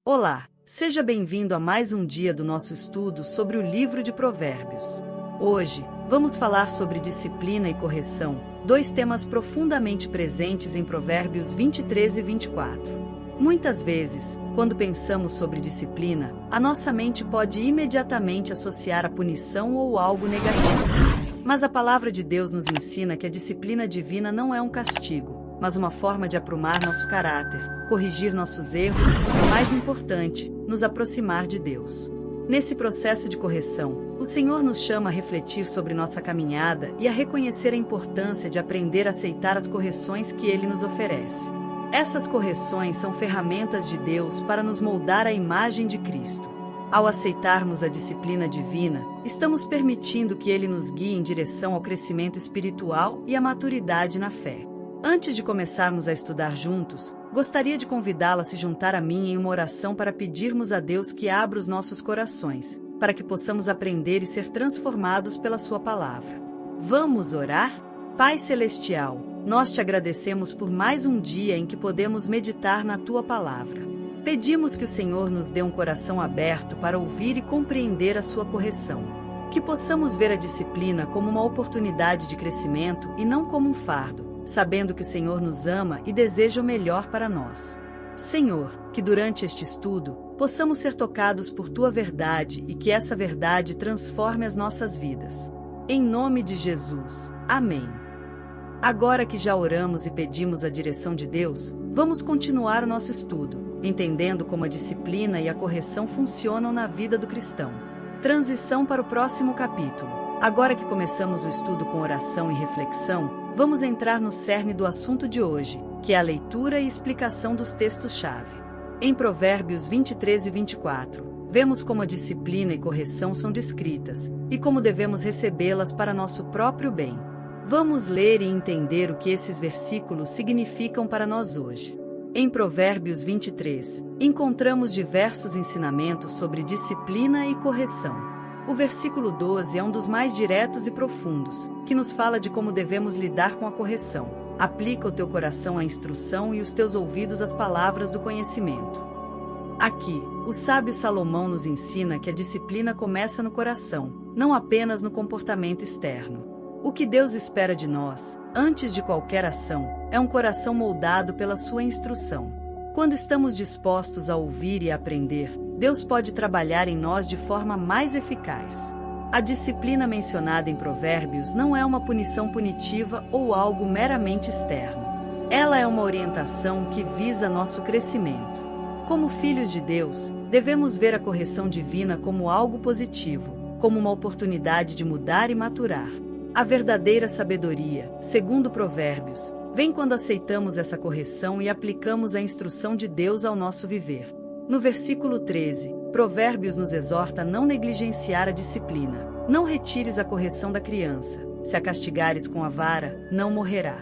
Olá, seja bem-vindo a mais um dia do nosso estudo sobre o livro de Provérbios. Hoje, vamos falar sobre disciplina e correção, dois temas profundamente presentes em Provérbios 23 e 24. Muitas vezes, quando pensamos sobre disciplina, a nossa mente pode imediatamente associar a punição ou algo negativo. Mas a palavra de Deus nos ensina que a disciplina divina não é um castigo, mas uma forma de aprumar nosso caráter, corrigir nossos erros e, mais importante, nos aproximar de Deus. Nesse processo de correção, o Senhor nos chama a refletir sobre nossa caminhada e a reconhecer a importância de aprender a aceitar as correções que Ele nos oferece. Essas correções são ferramentas de Deus para nos moldar à imagem de Cristo. Ao aceitarmos a disciplina divina, estamos permitindo que Ele nos guie em direção ao crescimento espiritual e à maturidade na fé. Antes de começarmos a estudar juntos, gostaria de convidá-la a se juntar a mim em uma oração para pedirmos a Deus que abra os nossos corações, para que possamos aprender e ser transformados pela Sua palavra. Vamos orar? Pai Celestial, nós te agradecemos por mais um dia em que podemos meditar na Tua palavra. Pedimos que o Senhor nos dê um coração aberto para ouvir e compreender a Sua correção. Que possamos ver a disciplina como uma oportunidade de crescimento e não como um fardo, sabendo que o Senhor nos ama e deseja o melhor para nós. Senhor, que durante este estudo, possamos ser tocados por Tua verdade e que essa verdade transforme as nossas vidas. Em nome de Jesus. Amém. Agora que já oramos e pedimos a direção de Deus, vamos continuar o nosso estudo, entendendo como a disciplina e a correção funcionam na vida do cristão. Transição para o próximo capítulo. Agora que começamos o estudo com oração e reflexão, vamos entrar no cerne do assunto de hoje, que é a leitura e explicação dos textos-chave. Em Provérbios 23 e 24, vemos como a disciplina e correção são descritas, e como devemos recebê-las para nosso próprio bem. Vamos ler e entender o que esses versículos significam para nós hoje. Em Provérbios 23, encontramos diversos ensinamentos sobre disciplina e correção. O versículo 12 é um dos mais diretos e profundos, que nos fala de como devemos lidar com a correção. Aplica o teu coração à instrução e os teus ouvidos às palavras do conhecimento. Aqui, o sábio Salomão nos ensina que a disciplina começa no coração, não apenas no comportamento externo. O que Deus espera de nós, antes de qualquer ação, é um coração moldado pela sua instrução. Quando estamos dispostos a ouvir e aprender, Deus pode trabalhar em nós de forma mais eficaz. A disciplina mencionada em Provérbios não é uma punição punitiva ou algo meramente externo. Ela é uma orientação que visa nosso crescimento. Como filhos de Deus, devemos ver a correção divina como algo positivo, como uma oportunidade de mudar e maturar. A verdadeira sabedoria, segundo Provérbios, vem quando aceitamos essa correção e aplicamos a instrução de Deus ao nosso viver. No versículo 13, Provérbios nos exorta a não negligenciar a disciplina. Não retires a correção da criança. Se a castigares com a vara, não morrerá.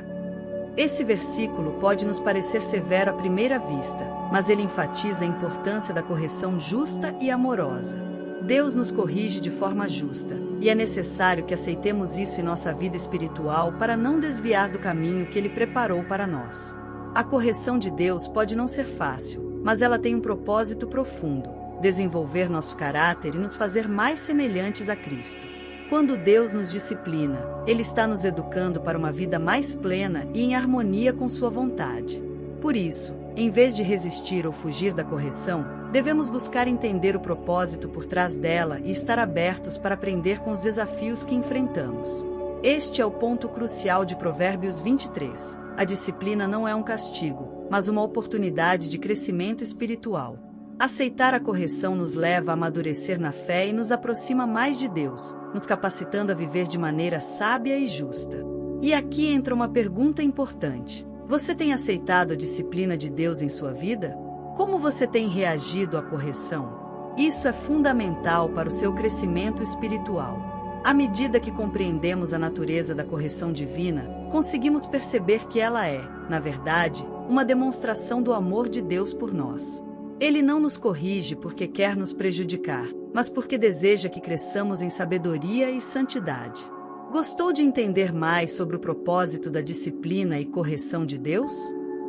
Esse versículo pode nos parecer severo à primeira vista, mas ele enfatiza a importância da correção justa e amorosa. Deus nos corrige de forma justa, e é necessário que aceitemos isso em nossa vida espiritual para não desviar do caminho que Ele preparou para nós. A correção de Deus pode não ser fácil, mas ela tem um propósito profundo: desenvolver nosso caráter e nos fazer mais semelhantes a Cristo. Quando Deus nos disciplina, Ele está nos educando para uma vida mais plena e em harmonia com Sua vontade. Por isso, em vez de resistir ou fugir da correção, devemos buscar entender o propósito por trás dela e estar abertos para aprender com os desafios que enfrentamos. Este é o ponto crucial de Provérbios 23. A disciplina não é um castigo, mas uma oportunidade de crescimento espiritual. Aceitar a correção nos leva a amadurecer na fé e nos aproxima mais de Deus, nos capacitando a viver de maneira sábia e justa. E aqui entra uma pergunta importante: você tem aceitado a disciplina de Deus em sua vida? Como você tem reagido à correção? Isso é fundamental para o seu crescimento espiritual. À medida que compreendemos a natureza da correção divina, conseguimos perceber que ela é, na verdade, uma demonstração do amor de Deus por nós. Ele não nos corrige porque quer nos prejudicar, mas porque deseja que cresçamos em sabedoria e santidade. Gostou de entender mais sobre o propósito da disciplina e correção de Deus?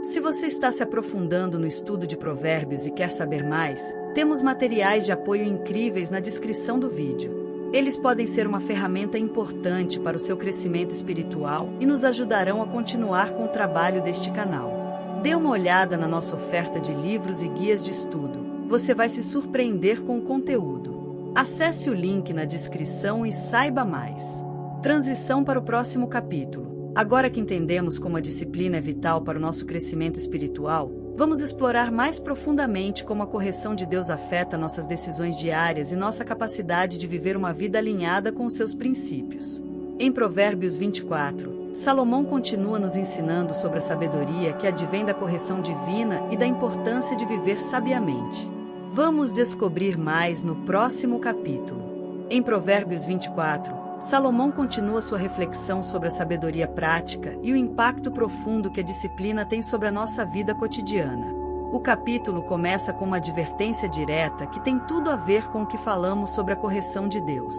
Se você está se aprofundando no estudo de Provérbios e quer saber mais, temos materiais de apoio incríveis na descrição do vídeo. Eles podem ser uma ferramenta importante para o seu crescimento espiritual e nos ajudarão a continuar com o trabalho deste canal. Dê uma olhada na nossa oferta de livros e guias de estudo. Você vai se surpreender com o conteúdo. Acesse o link na descrição e saiba mais. Transição para o próximo capítulo. Agora que entendemos como a disciplina é vital para o nosso crescimento espiritual, vamos explorar mais profundamente como a correção de Deus afeta nossas decisões diárias e nossa capacidade de viver uma vida alinhada com os seus princípios. Em Provérbios 24, Salomão continua nos ensinando sobre a sabedoria que advém da correção divina e da importância de viver sabiamente. Vamos descobrir mais no próximo capítulo. Em Provérbios 24, Salomão continua sua reflexão sobre a sabedoria prática e o impacto profundo que a disciplina tem sobre a nossa vida cotidiana. O capítulo começa com uma advertência direta que tem tudo a ver com o que falamos sobre a correção de Deus.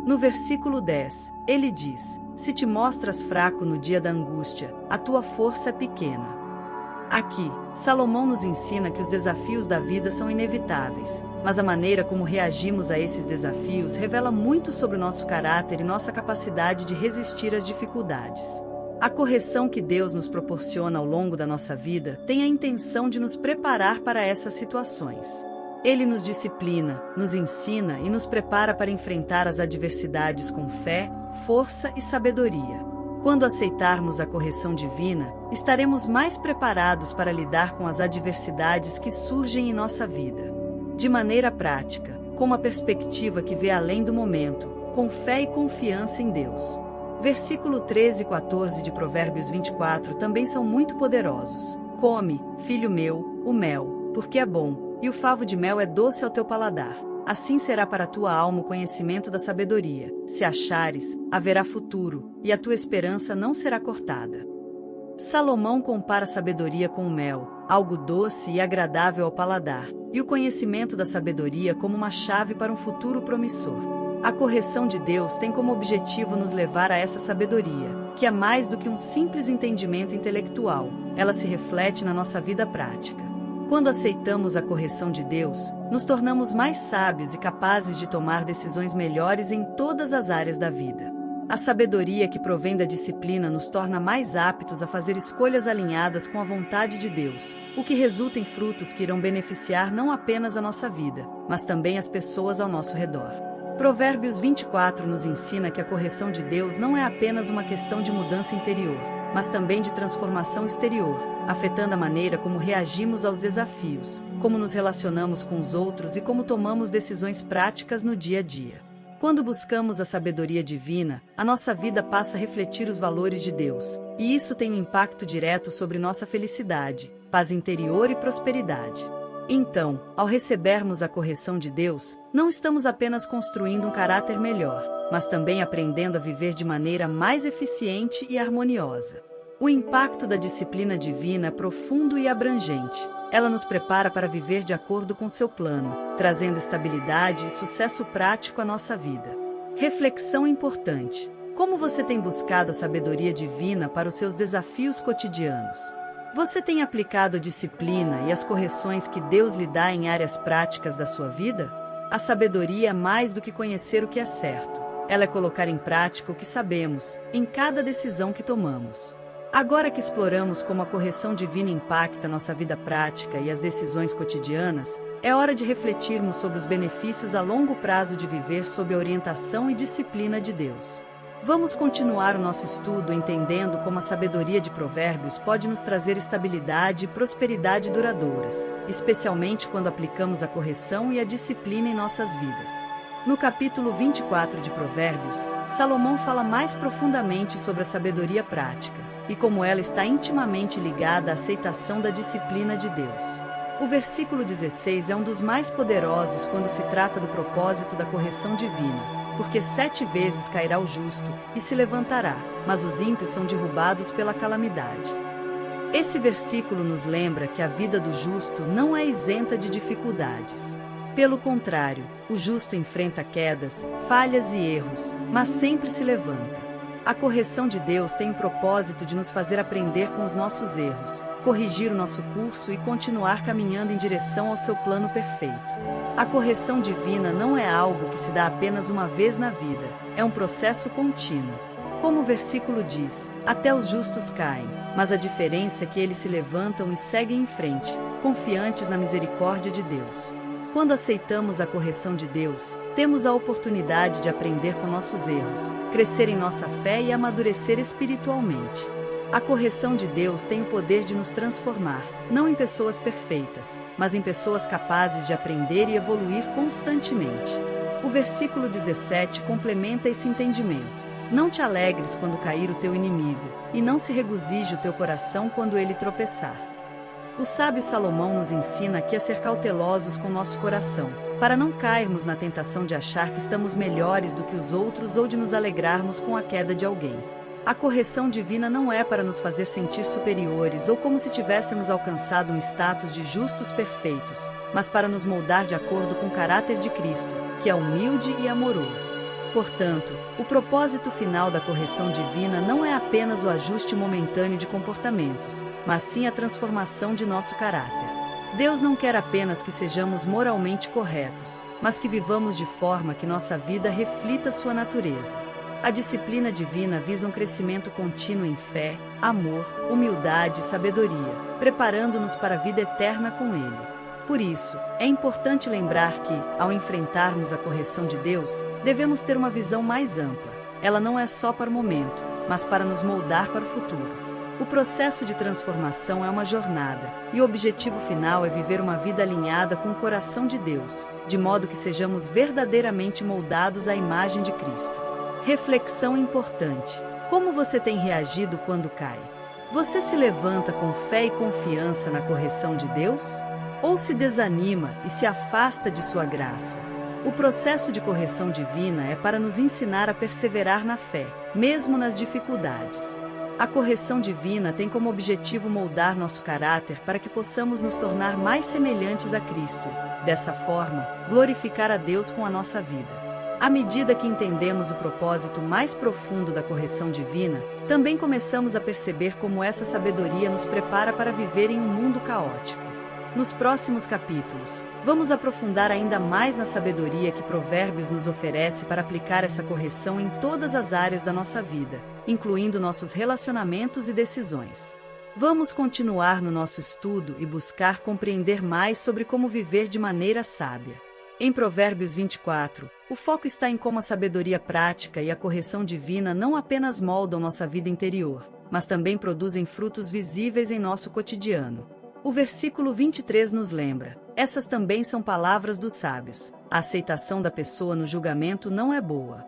No versículo 10, ele diz: "Se te mostras fraco no dia da angústia, a tua força é pequena." Aqui, Salomão nos ensina que os desafios da vida são inevitáveis, mas a maneira como reagimos a esses desafios revela muito sobre o nosso caráter e nossa capacidade de resistir às dificuldades. A correção que Deus nos proporciona ao longo da nossa vida tem a intenção de nos preparar para essas situações. Ele nos disciplina, nos ensina e nos prepara para enfrentar as adversidades com fé, força e sabedoria. Quando aceitarmos a correção divina, estaremos mais preparados para lidar com as adversidades que surgem em nossa vida. De maneira prática, com uma perspectiva que vê além do momento, com fé e confiança em Deus. Versículo 13 e 14 de Provérbios 24 também são muito poderosos. "Come, filho meu, o mel, porque é bom, e o favo de mel é doce ao teu paladar. Assim será para a tua alma o conhecimento da sabedoria. Se achares, haverá futuro, e a tua esperança não será cortada." Salomão compara a sabedoria com o mel, algo doce e agradável ao paladar, e o conhecimento da sabedoria como uma chave para um futuro promissor. A correção de Deus tem como objetivo nos levar a essa sabedoria, que é mais do que um simples entendimento intelectual. Ela se reflete na nossa vida prática. Quando aceitamos a correção de Deus, nos tornamos mais sábios e capazes de tomar decisões melhores em todas as áreas da vida. A sabedoria que provém da disciplina nos torna mais aptos a fazer escolhas alinhadas com a vontade de Deus, o que resulta em frutos que irão beneficiar não apenas a nossa vida, mas também as pessoas ao nosso redor. Provérbios 24 nos ensina que a correção de Deus não é apenas uma questão de mudança interior, mas também de transformação exterior, afetando a maneira como reagimos aos desafios, como nos relacionamos com os outros e como tomamos decisões práticas no dia a dia. Quando buscamos a sabedoria divina, a nossa vida passa a refletir os valores de Deus, e isso tem um impacto direto sobre nossa felicidade, paz interior e prosperidade. Então, ao recebermos a correção de Deus, não estamos apenas construindo um caráter melhor, mas também aprendendo a viver de maneira mais eficiente e harmoniosa. O impacto da disciplina divina é profundo e abrangente. Ela nos prepara para viver de acordo com seu plano, trazendo estabilidade e sucesso prático à nossa vida. Reflexão importante: como você tem buscado a sabedoria divina para os seus desafios cotidianos? Você tem aplicado a disciplina e as correções que Deus lhe dá em áreas práticas da sua vida? A sabedoria é mais do que conhecer o que é certo. Ela é colocar em prática o que sabemos, em cada decisão que tomamos. Agora que exploramos como a correção divina impacta nossa vida prática e as decisões cotidianas, é hora de refletirmos sobre os benefícios a longo prazo de viver sob a orientação e disciplina de Deus. Vamos continuar o nosso estudo entendendo como a sabedoria de Provérbios pode nos trazer estabilidade e prosperidade duradouras, especialmente quando aplicamos a correção e a disciplina em nossas vidas. No capítulo 24 de Provérbios, Salomão fala mais profundamente sobre a sabedoria prática e como ela está intimamente ligada à aceitação da disciplina de Deus. O versículo 16 é um dos mais poderosos quando se trata do propósito da correção divina, porque 7 vezes cairá o justo e se levantará, mas os ímpios são derrubados pela calamidade. Esse versículo nos lembra que a vida do justo não é isenta de dificuldades. Pelo contrário, o justo enfrenta quedas, falhas e erros, mas sempre se levanta. A correção de Deus tem o propósito de nos fazer aprender com os nossos erros, corrigir o nosso curso e continuar caminhando em direção ao seu plano perfeito. A correção divina não é algo que se dá apenas uma vez na vida, é um processo contínuo. Como o versículo diz, até os justos caem, mas a diferença é que eles se levantam e seguem em frente, confiantes na misericórdia de Deus. Quando aceitamos a correção de Deus, temos a oportunidade de aprender com nossos erros, crescer em nossa fé e amadurecer espiritualmente. A correção de Deus tem o poder de nos transformar, não em pessoas perfeitas, mas em pessoas capazes de aprender e evoluir constantemente. O versículo 17 complementa esse entendimento. Não te alegres quando cair o teu inimigo, e não se regozije o teu coração quando ele tropeçar. O sábio Salomão nos ensina aqui a ser cautelosos com nosso coração, para não cairmos na tentação de achar que estamos melhores do que os outros ou de nos alegrarmos com a queda de alguém. A correção divina não é para nos fazer sentir superiores ou como se tivéssemos alcançado um status de justos perfeitos, mas para nos moldar de acordo com o caráter de Cristo, que é humilde e amoroso. Portanto, o propósito final da correção divina não é apenas o ajuste momentâneo de comportamentos, mas sim a transformação de nosso caráter. Deus não quer apenas que sejamos moralmente corretos, mas que vivamos de forma que nossa vida reflita sua natureza. A disciplina divina visa um crescimento contínuo em fé, amor, humildade e sabedoria, preparando-nos para a vida eterna com Ele. Por isso, é importante lembrar que, ao enfrentarmos a correção de Deus, devemos ter uma visão mais ampla. Ela não é só para o momento, mas para nos moldar para o futuro. O processo de transformação é uma jornada, e o objetivo final é viver uma vida alinhada com o coração de Deus, de modo que sejamos verdadeiramente moldados à imagem de Cristo. Reflexão importante: como você tem reagido quando cai? Você se levanta com fé e confiança na correção de Deus? Ou se desanima e se afasta de sua graça? O processo de correção divina é para nos ensinar a perseverar na fé, mesmo nas dificuldades. A correção divina tem como objetivo moldar nosso caráter para que possamos nos tornar mais semelhantes a Cristo. Dessa forma, glorificar a Deus com a nossa vida. À medida que entendemos o propósito mais profundo da correção divina, também começamos a perceber como essa sabedoria nos prepara para viver em um mundo caótico. Nos próximos capítulos, vamos aprofundar ainda mais na sabedoria que Provérbios nos oferece para aplicar essa correção em todas as áreas da nossa vida, incluindo nossos relacionamentos e decisões. Vamos continuar no nosso estudo e buscar compreender mais sobre como viver de maneira sábia. Em Provérbios 24, o foco está em como a sabedoria prática e a correção divina não apenas moldam nossa vida interior, mas também produzem frutos visíveis em nosso cotidiano. O versículo 23 nos lembra: essas também são palavras dos sábios. A aceitação da pessoa no julgamento não é boa.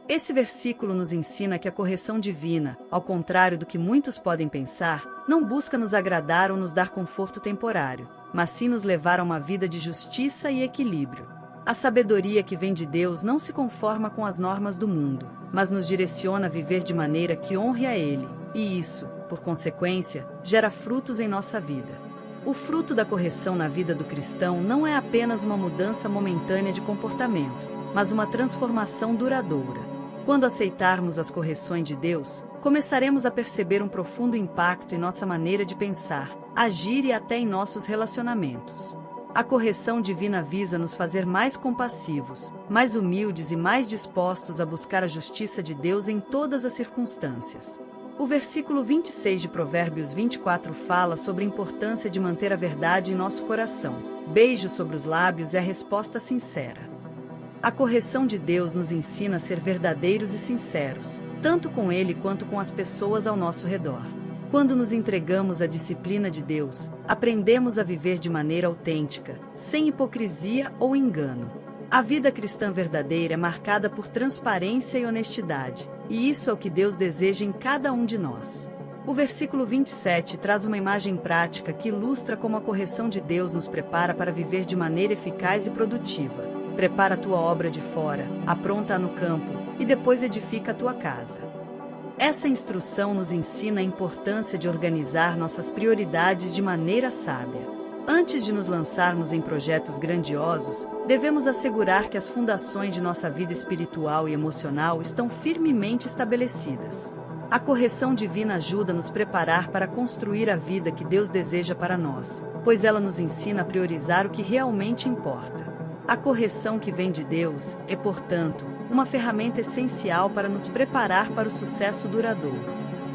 Esse versículo nos ensina que a correção divina, ao contrário do que muitos podem pensar, não busca nos agradar ou nos dar conforto temporário, mas sim nos levar a uma vida de justiça e equilíbrio. A sabedoria que vem de Deus não se conforma com as normas do mundo, mas nos direciona a viver de maneira que honre a Ele, e isso, por consequência, gera frutos em nossa vida. O fruto da correção na vida do cristão não é apenas uma mudança momentânea de comportamento, mas uma transformação duradoura. Quando aceitarmos as correções de Deus, começaremos a perceber um profundo impacto em nossa maneira de pensar, agir e até em nossos relacionamentos. A correção divina visa nos fazer mais compassivos, mais humildes e mais dispostos a buscar a justiça de Deus em todas as circunstâncias. O versículo 26 de Provérbios 24 fala sobre a importância de manter a verdade em nosso coração. Beijo sobre os lábios é a resposta sincera. A correção de Deus nos ensina a ser verdadeiros e sinceros, tanto com Ele quanto com as pessoas ao nosso redor. Quando nos entregamos à disciplina de Deus, aprendemos a viver de maneira autêntica, sem hipocrisia ou engano. A vida cristã verdadeira é marcada por transparência e honestidade, e isso é o que Deus deseja em cada um de nós. O versículo 27 traz uma imagem prática que ilustra como a correção de Deus nos prepara para viver de maneira eficaz e produtiva. Prepara a tua obra de fora, apronta-a no campo, e depois edifica a tua casa. Essa instrução nos ensina a importância de organizar nossas prioridades de maneira sábia. Antes de nos lançarmos em projetos grandiosos, devemos assegurar que as fundações de nossa vida espiritual e emocional estão firmemente estabelecidas. A correção divina ajuda a nos preparar para construir a vida que Deus deseja para nós, pois ela nos ensina a priorizar o que realmente importa. A correção que vem de Deus é, portanto, uma ferramenta essencial para nos preparar para o sucesso duradouro.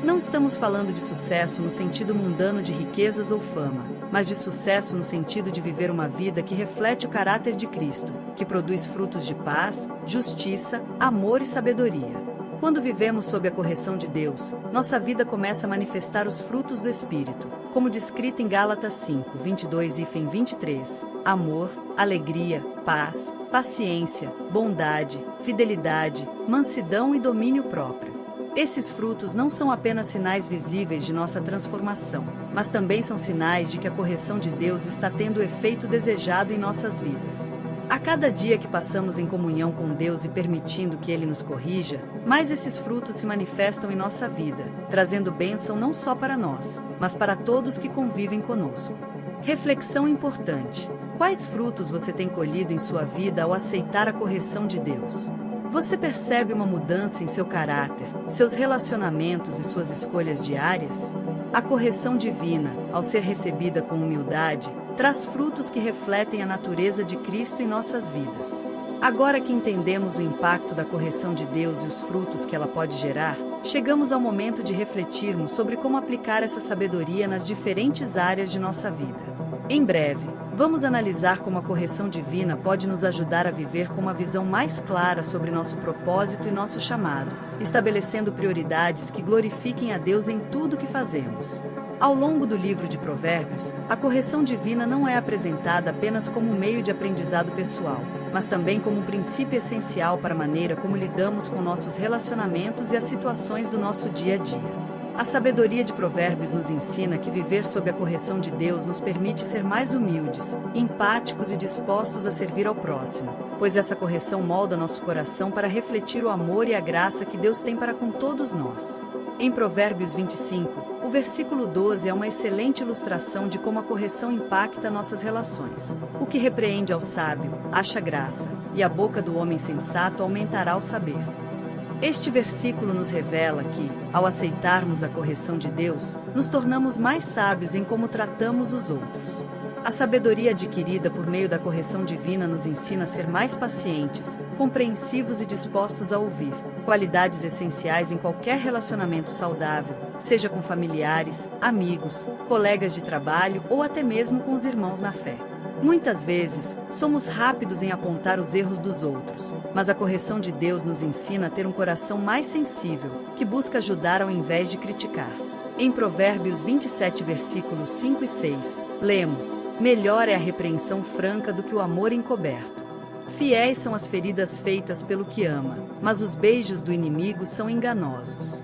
Não estamos falando de sucesso no sentido mundano de riquezas ou fama, mas de sucesso no sentido de viver uma vida que reflete o caráter de Cristo, que produz frutos de paz, justiça, amor e sabedoria. Quando vivemos sob a correção de Deus, nossa vida começa a manifestar os frutos do Espírito, como descrito em Gálatas 5, 22 e 23, amor, alegria, paz, paciência, bondade, fidelidade, mansidão e domínio próprio. Esses frutos não são apenas sinais visíveis de nossa transformação, mas também são sinais de que a correção de Deus está tendo o efeito desejado em nossas vidas. A cada dia que passamos em comunhão com Deus e permitindo que Ele nos corrija, mais esses frutos se manifestam em nossa vida, trazendo bênção não só para nós, mas para todos que convivem conosco. Reflexão importante: quais frutos você tem colhido em sua vida ao aceitar a correção de Deus? Você percebe uma mudança em seu caráter, seus relacionamentos e suas escolhas diárias? A correção divina, ao ser recebida com humildade, traz frutos que refletem a natureza de Cristo em nossas vidas. Agora que entendemos o impacto da correção de Deus e os frutos que ela pode gerar, chegamos ao momento de refletirmos sobre como aplicar essa sabedoria nas diferentes áreas de nossa vida. Em breve, vamos analisar como a correção divina pode nos ajudar a viver com uma visão mais clara sobre nosso propósito e nosso chamado, estabelecendo prioridades que glorifiquem a Deus em tudo que fazemos. Ao longo do livro de Provérbios, a correção divina não é apresentada apenas como um meio de aprendizado pessoal, mas também como um princípio essencial para a maneira como lidamos com nossos relacionamentos e as situações do nosso dia a dia. A sabedoria de Provérbios nos ensina que viver sob a correção de Deus nos permite ser mais humildes, empáticos e dispostos a servir ao próximo, pois essa correção molda nosso coração para refletir o amor e a graça que Deus tem para com todos nós. Em Provérbios 25, o versículo 12 é uma excelente ilustração de como a correção impacta nossas relações. O que repreende ao sábio, acha graça, e a boca do homem sensato aumentará o saber. Este versículo nos revela que, ao aceitarmos a correção de Deus, nos tornamos mais sábios em como tratamos os outros. A sabedoria adquirida por meio da correção divina nos ensina a ser mais pacientes, compreensivos e dispostos a ouvir, qualidades essenciais em qualquer relacionamento saudável, seja com familiares, amigos, colegas de trabalho ou até mesmo com os irmãos na fé. Muitas vezes, somos rápidos em apontar os erros dos outros, mas a correção de Deus nos ensina a ter um coração mais sensível, que busca ajudar ao invés de criticar. Em Provérbios 27, versículos 5 e 6, lemos: melhor é a repreensão franca do que o amor encoberto. Fiéis são as feridas feitas pelo que ama, mas os beijos do inimigo são enganosos.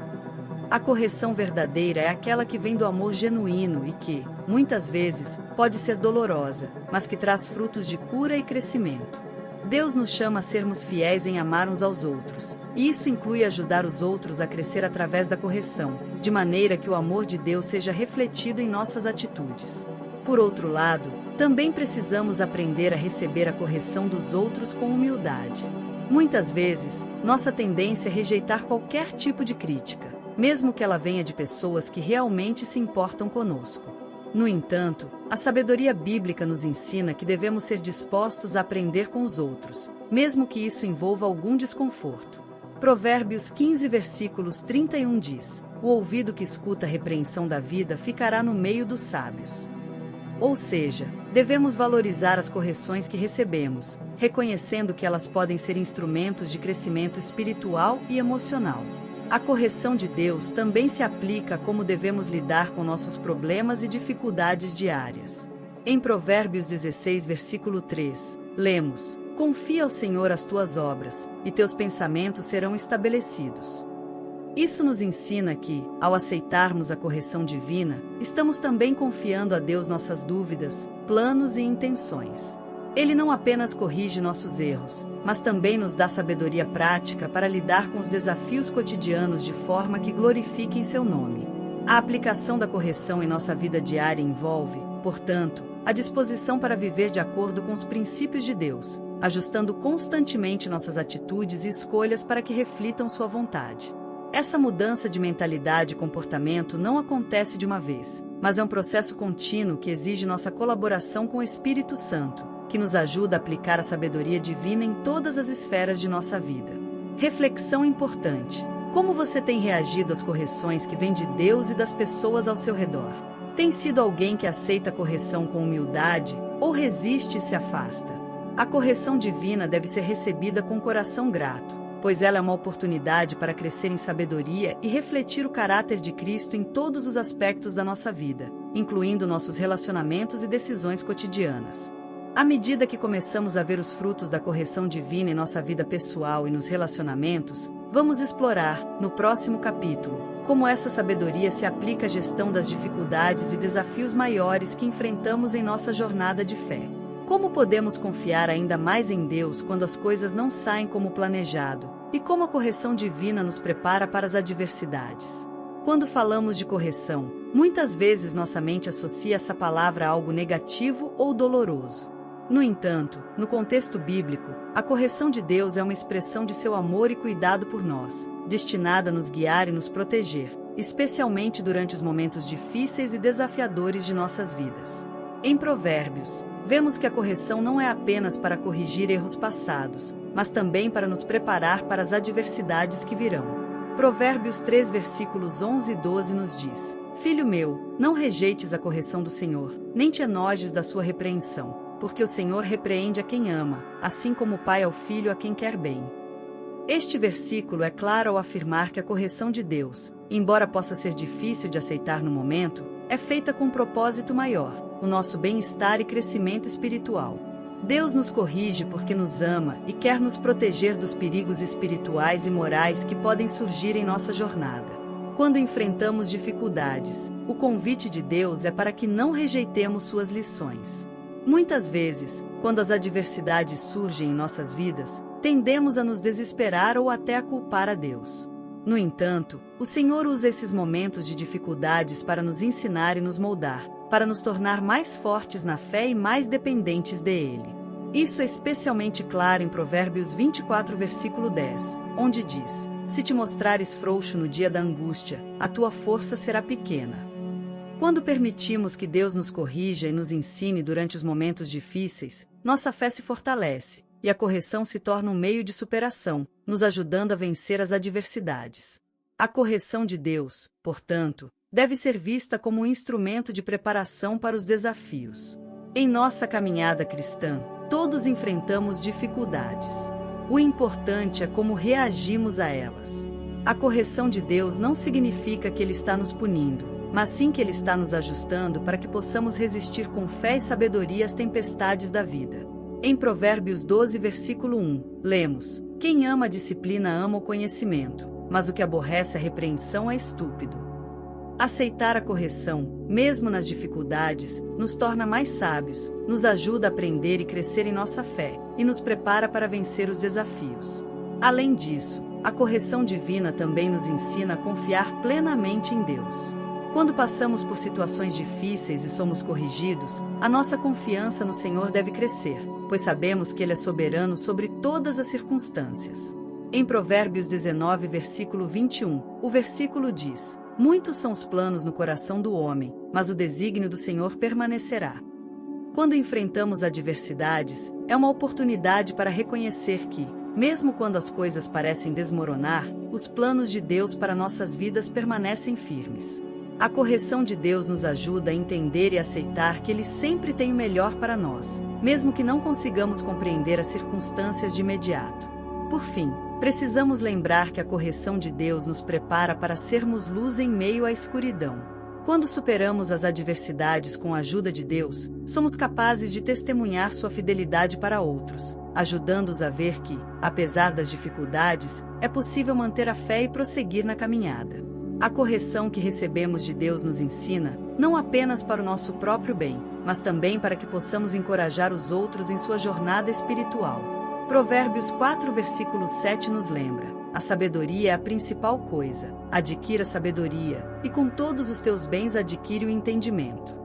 A correção verdadeira é aquela que vem do amor genuíno e que, muitas vezes, pode ser dolorosa, mas que traz frutos de cura e crescimento. Deus nos chama a sermos fiéis em amar uns aos outros, e isso inclui ajudar os outros a crescer através da correção, de maneira que o amor de Deus seja refletido em nossas atitudes. Por outro lado, também precisamos aprender a receber a correção dos outros com humildade. Muitas vezes, nossa tendência é rejeitar qualquer tipo de crítica, mesmo que ela venha de pessoas que realmente se importam conosco. No entanto, a sabedoria bíblica nos ensina que devemos ser dispostos a aprender com os outros, mesmo que isso envolva algum desconforto. Provérbios 15, versículos 31 diz: o ouvido que escuta a repreensão da vida ficará no meio dos sábios. Ou seja, devemos valorizar as correções que recebemos, reconhecendo que elas podem ser instrumentos de crescimento espiritual e emocional. A correção de Deus também se aplica a como devemos lidar com nossos problemas e dificuldades diárias. Em Provérbios 16, versículo 3, lemos: confia ao Senhor as tuas obras, e teus pensamentos serão estabelecidos. Isso nos ensina que, ao aceitarmos a correção divina, estamos também confiando a Deus nossas dúvidas, planos e intenções. Ele não apenas corrige nossos erros, mas também nos dá sabedoria prática para lidar com os desafios cotidianos de forma que glorifiquem seu nome. A aplicação da correção em nossa vida diária envolve, portanto, a disposição para viver de acordo com os princípios de Deus, ajustando constantemente nossas atitudes e escolhas para que reflitam sua vontade. Essa mudança de mentalidade e comportamento não acontece de uma vez, mas é um processo contínuo que exige nossa colaboração com o Espírito Santo, que nos ajuda a aplicar a sabedoria divina em todas as esferas de nossa vida. Reflexão importante: como você tem reagido às correções que vêm de Deus e das pessoas ao seu redor? Tem sido alguém que aceita a correção com humildade ou resiste e se afasta? A correção divina deve ser recebida com coração grato, pois ela é uma oportunidade para crescer em sabedoria e refletir o caráter de Cristo em todos os aspectos da nossa vida, incluindo nossos relacionamentos e decisões cotidianas. À medida que começamos a ver os frutos da correção divina em nossa vida pessoal e nos relacionamentos, vamos explorar, no próximo capítulo, como essa sabedoria se aplica à gestão das dificuldades e desafios maiores que enfrentamos em nossa jornada de fé. Como podemos confiar ainda mais em Deus quando as coisas não saem como planejado, e como a correção divina nos prepara para as adversidades. Quando falamos de correção, muitas vezes nossa mente associa essa palavra a algo negativo ou doloroso. No entanto, no contexto bíblico, a correção de Deus é uma expressão de seu amor e cuidado por nós, destinada a nos guiar e nos proteger, especialmente durante os momentos difíceis e desafiadores de nossas vidas. Em Provérbios, vemos que a correção não é apenas para corrigir erros passados, mas também para nos preparar para as adversidades que virão. Provérbios 3 versículos 11 e 12 nos diz: Filho meu, não rejeites a correção do Senhor, nem te enojes da sua repreensão, porque o Senhor repreende a quem ama, assim como o pai ao filho a quem quer bem. Este versículo é claro ao afirmar que a correção de Deus, embora possa ser difícil de aceitar no momento, é feita com um propósito maior: o nosso bem-estar e crescimento espiritual. Deus nos corrige porque nos ama e quer nos proteger dos perigos espirituais e morais que podem surgir em nossa jornada. Quando enfrentamos dificuldades, o convite de Deus é para que não rejeitemos suas lições. Muitas vezes, quando as adversidades surgem em nossas vidas, tendemos a nos desesperar ou até a culpar a Deus. No entanto, o Senhor usa esses momentos de dificuldades para nos ensinar e nos moldar, para nos tornar mais fortes na fé e mais dependentes dele. Isso é especialmente claro em Provérbios 24, versículo 10, onde diz: Se te mostrares frouxo no dia da angústia, a tua força será pequena. Quando permitimos que Deus nos corrija e nos ensine durante os momentos difíceis, nossa fé se fortalece, e a correção se torna um meio de superação, nos ajudando a vencer as adversidades. A correção de Deus, portanto, deve ser vista como um instrumento de preparação para os desafios. Em nossa caminhada cristã, todos enfrentamos dificuldades. O importante é como reagimos a elas. A correção de Deus não significa que Ele está nos punindo, mas sim que Ele está nos ajustando para que possamos resistir com fé e sabedoria às tempestades da vida. Em Provérbios 12, versículo 1, lemos: Quem ama a disciplina ama o conhecimento, mas o que aborrece a repreensão é estúpido. Aceitar a correção, mesmo nas dificuldades, nos torna mais sábios, nos ajuda a aprender e crescer em nossa fé, e nos prepara para vencer os desafios. Além disso, a correção divina também nos ensina a confiar plenamente em Deus. Quando passamos por situações difíceis e somos corrigidos, a nossa confiança no Senhor deve crescer, pois sabemos que Ele é soberano sobre todas as circunstâncias. Em Provérbios 19, versículo 21, o versículo diz: Muitos são os planos no coração do homem, mas o desígnio do Senhor permanecerá. Quando enfrentamos adversidades, é uma oportunidade para reconhecer que, mesmo quando as coisas parecem desmoronar, os planos de Deus para nossas vidas permanecem firmes. A correção de Deus nos ajuda a entender e aceitar que Ele sempre tem o melhor para nós, mesmo que não consigamos compreender as circunstâncias de imediato. Por fim, precisamos lembrar que a correção de Deus nos prepara para sermos luz em meio à escuridão. Quando superamos as adversidades com a ajuda de Deus, somos capazes de testemunhar sua fidelidade para outros, ajudando-os a ver que, apesar das dificuldades, é possível manter a fé e prosseguir na caminhada. A correção que recebemos de Deus nos ensina, não apenas para o nosso próprio bem, mas também para que possamos encorajar os outros em sua jornada espiritual. Provérbios 4, versículo 7 nos lembra: a sabedoria é a principal coisa, adquira sabedoria, e com todos os teus bens adquire o entendimento.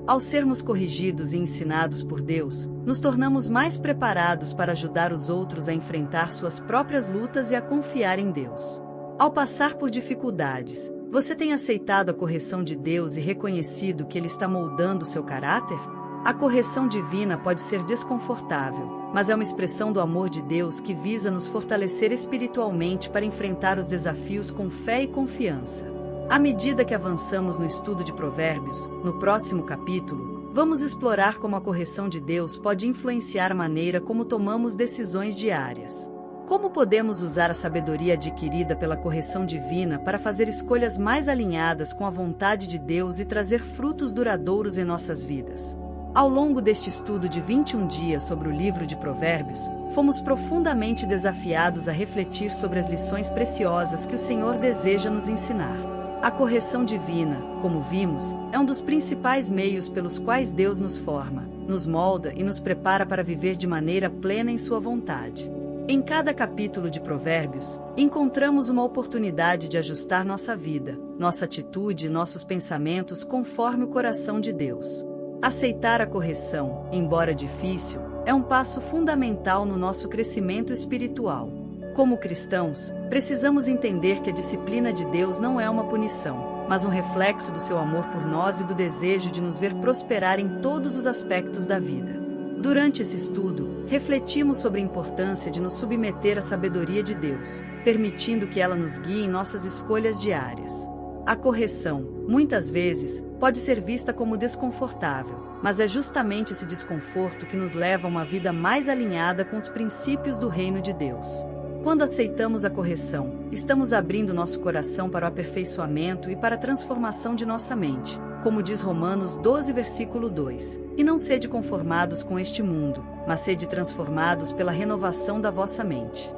Ao sermos corrigidos e ensinados por Deus, nos tornamos mais preparados para ajudar os outros a enfrentar suas próprias lutas e a confiar em Deus. Ao passar por dificuldades, você tem aceitado a correção de Deus e reconhecido que Ele está moldando seu caráter? A correção divina pode ser desconfortável, mas é uma expressão do amor de Deus que visa nos fortalecer espiritualmente para enfrentar os desafios com fé e confiança. À medida que avançamos no estudo de Provérbios, no próximo capítulo, vamos explorar como a correção de Deus pode influenciar a maneira como tomamos decisões diárias. Como podemos usar a sabedoria adquirida pela correção divina para fazer escolhas mais alinhadas com a vontade de Deus e trazer frutos duradouros em nossas vidas? Ao longo deste estudo de 21 dias sobre o livro de Provérbios, fomos profundamente desafiados a refletir sobre as lições preciosas que o Senhor deseja nos ensinar. A correção divina, como vimos, é um dos principais meios pelos quais Deus nos forma, nos molda e nos prepara para viver de maneira plena em sua vontade. Em cada capítulo de Provérbios, encontramos uma oportunidade de ajustar nossa vida, nossa atitude e nossos pensamentos conforme o coração de Deus. Aceitar a correção, embora difícil, é um passo fundamental no nosso crescimento espiritual. Como cristãos, precisamos entender que a disciplina de Deus não é uma punição, mas um reflexo do seu amor por nós e do desejo de nos ver prosperar em todos os aspectos da vida. Durante esse estudo, refletimos sobre a importância de nos submeter à sabedoria de Deus, permitindo que ela nos guie em nossas escolhas diárias. A correção, muitas vezes, pode ser vista como desconfortável, mas é justamente esse desconforto que nos leva a uma vida mais alinhada com os princípios do reino de Deus. Quando aceitamos a correção, estamos abrindo nosso coração para o aperfeiçoamento e para a transformação de nossa mente, como diz Romanos 12, versículo 2. E não sede conformados com este mundo, mas sede transformados pela renovação da vossa mente.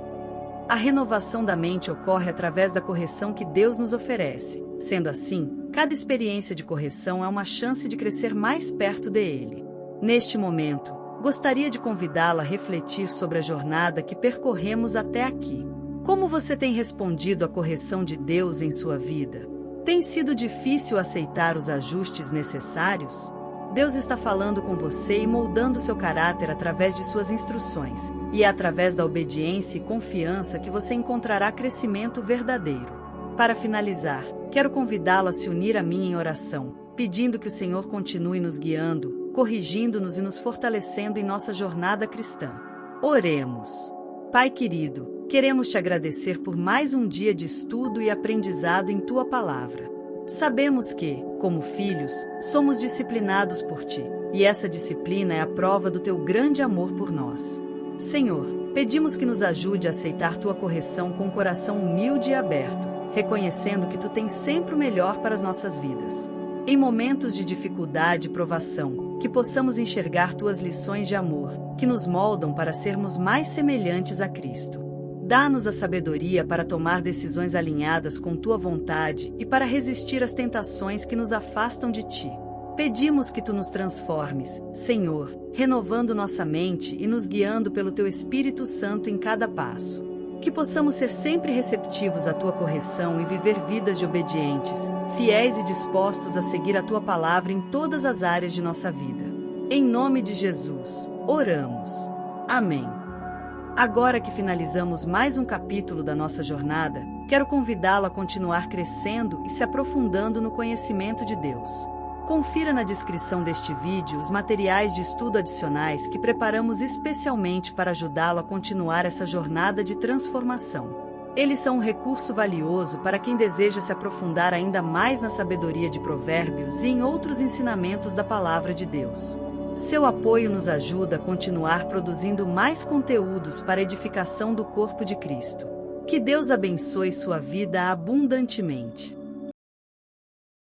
A renovação da mente ocorre através da correção que Deus nos oferece. Sendo assim, cada experiência de correção é uma chance de crescer mais perto dele. Neste momento, gostaria de convidá-la a refletir sobre a jornada que percorremos até aqui. Como você tem respondido à correção de Deus em sua vida? Tem sido difícil aceitar os ajustes necessários? Deus está falando com você e moldando seu caráter através de suas instruções, e é através da obediência e confiança que você encontrará crescimento verdadeiro. Para finalizar, quero convidá-lo a se unir a mim em oração, pedindo que o Senhor continue nos guiando, corrigindo-nos e nos fortalecendo em nossa jornada cristã. Oremos. Pai querido, queremos te agradecer por mais um dia de estudo e aprendizado em tua palavra. Sabemos que, como filhos, somos disciplinados por ti, e essa disciplina é a prova do teu grande amor por nós. Senhor, pedimos que nos ajude a aceitar tua correção com um coração humilde e aberto, reconhecendo que tu tens sempre o melhor para as nossas vidas. Em momentos de dificuldade e provação, que possamos enxergar tuas lições de amor, que nos moldam para sermos mais semelhantes a Cristo. Dá-nos a sabedoria para tomar decisões alinhadas com tua vontade e para resistir às tentações que nos afastam de ti. Pedimos que tu nos transformes, Senhor, renovando nossa mente e nos guiando pelo teu Espírito Santo em cada passo. Que possamos ser sempre receptivos à tua correção e viver vidas de obedientes, fiéis e dispostos a seguir a tua palavra em todas as áreas de nossa vida. Em nome de Jesus, oramos. Amém. Agora que finalizamos mais um capítulo da nossa jornada, quero convidá-lo a continuar crescendo e se aprofundando no conhecimento de Deus. Confira na descrição deste vídeo os materiais de estudo adicionais que preparamos especialmente para ajudá-lo a continuar essa jornada de transformação. Eles são um recurso valioso para quem deseja se aprofundar ainda mais na sabedoria de Provérbios e em outros ensinamentos da Palavra de Deus. Seu apoio nos ajuda a continuar produzindo mais conteúdos para a edificação do corpo de Cristo. Que Deus abençoe sua vida abundantemente.